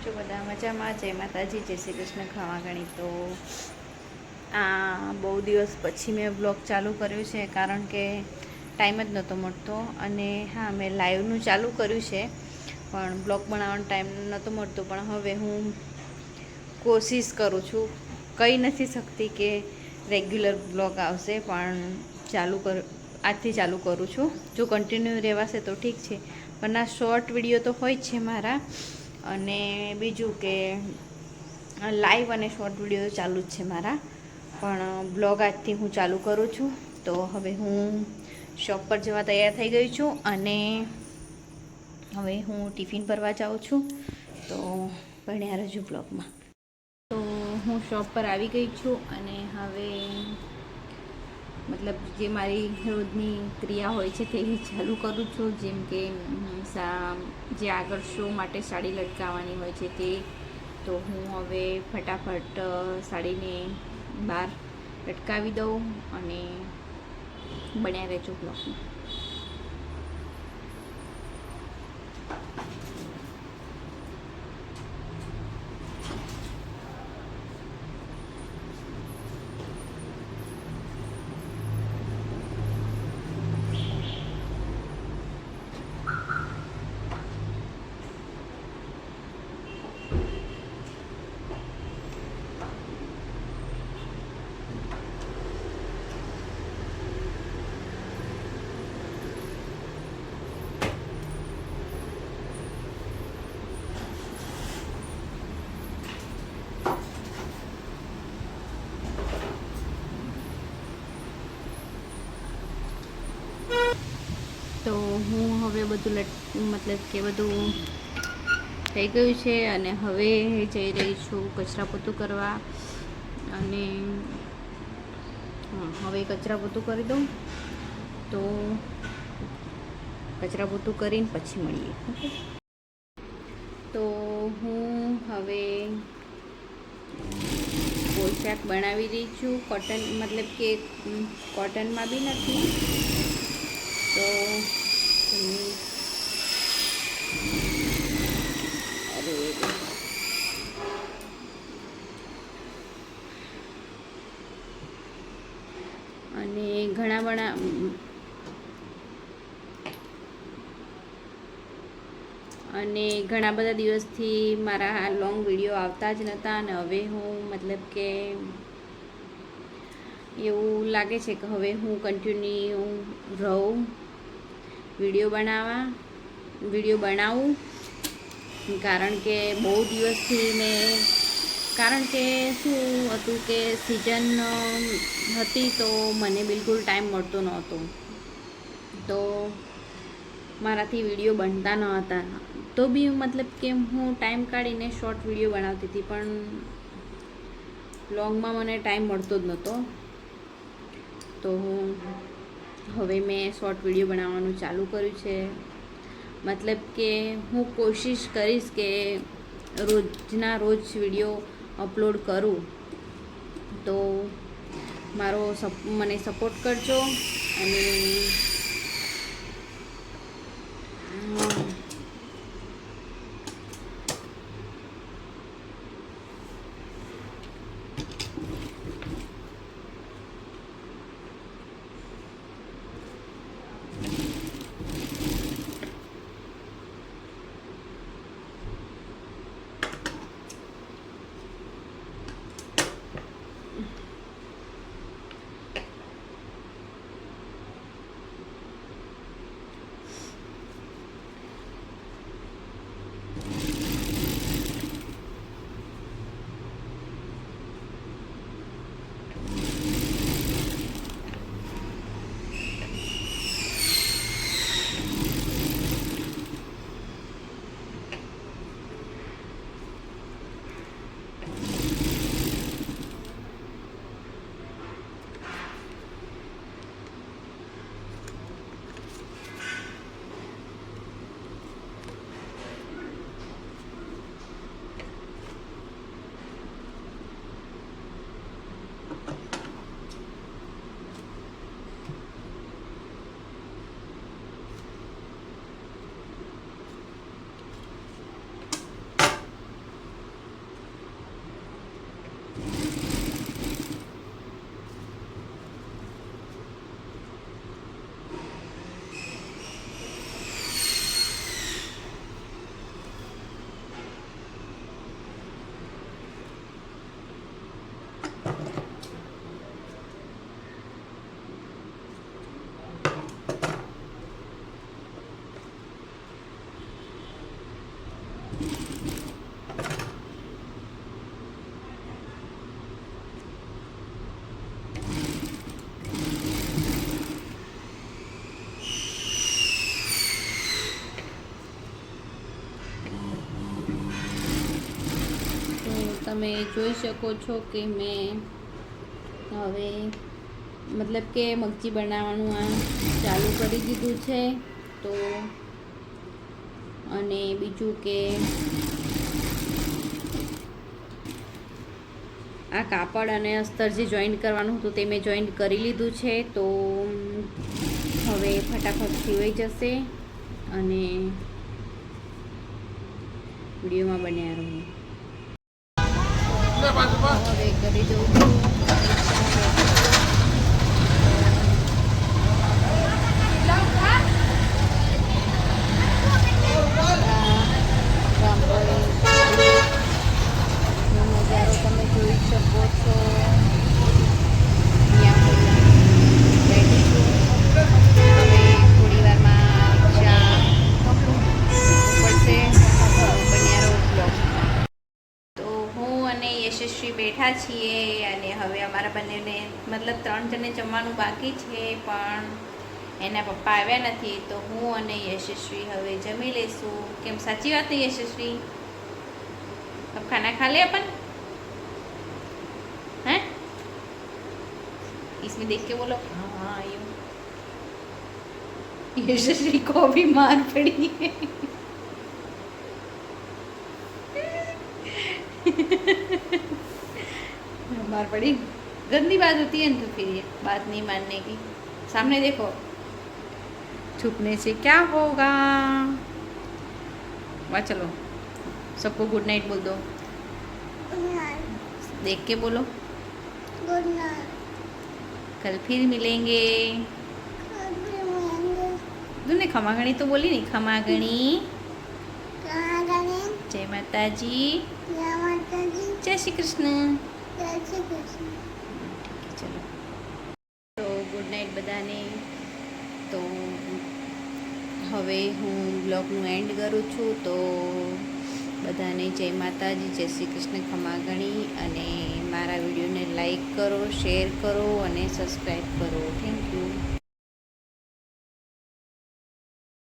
છો બધા મજામાં? જય માતાજી, જય શ્રી કૃષ્ણ. ખાવા ગણી તો આ બહુ દિવસ પછી મેં બ્લોગ ચાલુ કર્યું છે, કારણ કે ટાઈમ જ નહોતો મળતો. અને હા, મેં લાઈવનું ચાલુ કર્યું છે, પણ બ્લોગ બનાવવાનો ટાઈમ નહોતો મળતો. પણ હવે હું કોશિશ કરું છું, કહી નથી શકતી કે રેગ્યુલર બ્લોગ આવશે, પણ આજથી ચાલુ કરું છું. જો કન્ટિન્યુ રહેવાશે તો ઠીક છે, પણ આ શોર્ટ વિડીયો તો હોય જ છે મારા. અને બીજું કે લાઈવ અને શોર્ટ વિડીયો ચાલુ જ છે મારા, પણ બ્લોગ આજથી હું ચાલુ કરું છું. તો હવે હું શોપ પર જવા તૈયાર થઈ ગઈ છું, અને હવે હું ટિફિન ભરવા જાઉં છું. તો બન્યા રહેજો બ્લોગમાં. તો હું શોપ પર આવી ગઈ છું, અને હવે મતલબ જે મારી રોજની ક્રિયા હોય છે તે ચાલુ કરું છું. જેમ કે જે આગળ શો માટે સાડી લટકાવવાની હોય છે તે, તો હું હવે ફટાફટ સાડીને બહાર લટકાવી દઉં, અને બન્યા રહેજો બ્લોગમાં. તો હું હવે બધું મતલબ કે બધું થઈ ગયું છે, અને હવે જઈ રહી છું કચરા પોતું કરવા. અને હવે કચરા પોતું કરી દઉં, તો કચરા પોતું કરીને પછી મળીએ. ઓકે, તો હું હવે પોશાક બનાવી રહી છું. કોટન મતલબ કે કોટનમાં બી નથી, તો અને ઘણા બધા દિવસથી મારા લોંગ વિડીયો આવતા જ નહોતા. અને હવે હું મતલબ કે એવું લાગે છે કે હવે હું કન્ટિન્યુ રહું, વિડીયો બનાવું, કારણ કે બહુ દિવસથી કારણ કે શું હતું કે સિઝન હતી, તો મને બિલકુલ ટાઈમ મળતો નહોતો, તો મારાથી વિડીયો બનતા ન હતા. તો બી મતલબ કે હું ટાઈમ કાઢીને શોર્ટ વિડીયો બનાવતી હતી, પણ લોંગમાં મને ટાઈમ મળતો જ નહોતો. તો હવે મેં શોર્ટ વિડીયો બનાવવાનું ચાલુ કર્યું છે. મતલબ કે હું કોશિશ કરીશ કે રોજના રોજ વિડીયો અપલોડ કરું. તો મને સપોર્ટ કરજો. અને તમે જોઈ શકો છો કે મેં હવે મતલબ કે મગજી બનાવવાનું આ ચાલુ કરી દીધું છે. તો અને બીજું કે આ કાપડ અને અસ્તર જે જોઈન્ટ કરવાનું હતું તે મેં જોઈન્ટ કરી લીધું છે. તો હવે ફટાફટ સીવાઈ જશે અને વિડીયોમાં બન્યા રહો. હવે કરી દઉં છું. નજારો તમે જોઈ શકો છો. બેઠી છું. હવે થોડી વારમાં ચા પડશે. બન્યા રહો બ્લોગમાં. તો હું અને યશસ્વી બેઠા છીએ અને હવે અમારા બંનેને મતલબ 3 જણને જમવાનું બાકી છે, પણ એના પપ્પા આવ્યા નથી. તો હું અને યશસ્વી હવે જમી લેશું. કેમ, સાચી વાત ને યશસ્વી? अब खाना खा ले अपन, हैं? इसमें देख के बोलो हाँ यूं. यशस्वी को भी मार पड़ी है. मार पड़ी. गंदी बात होती है ना, तो फिर ये बात नहीं मानने की. सामने देखो, छुपने से क्या होगा. वाह, चलो सबको गुड नाइट बोल दो. देख के बोलो गुड नाइट. कल फिर मिलेंगे. तूने खमागणी तो बोली नहीं. खमागणी. जय माता जी. जय श्री कृष्ण. चलो તો ગુડ નાઇટ બધાને. તો હવે હું બ્લોગનું એન્ડ કરું છું. તો બધાને જય માતાજી, જય શ્રી કૃષ્ણ, ખમાગણી. અને મારા વિડીયોને લાઈક કરો, શેર કરો અને સબસ્ક્રાઈબ કરો. Thank you.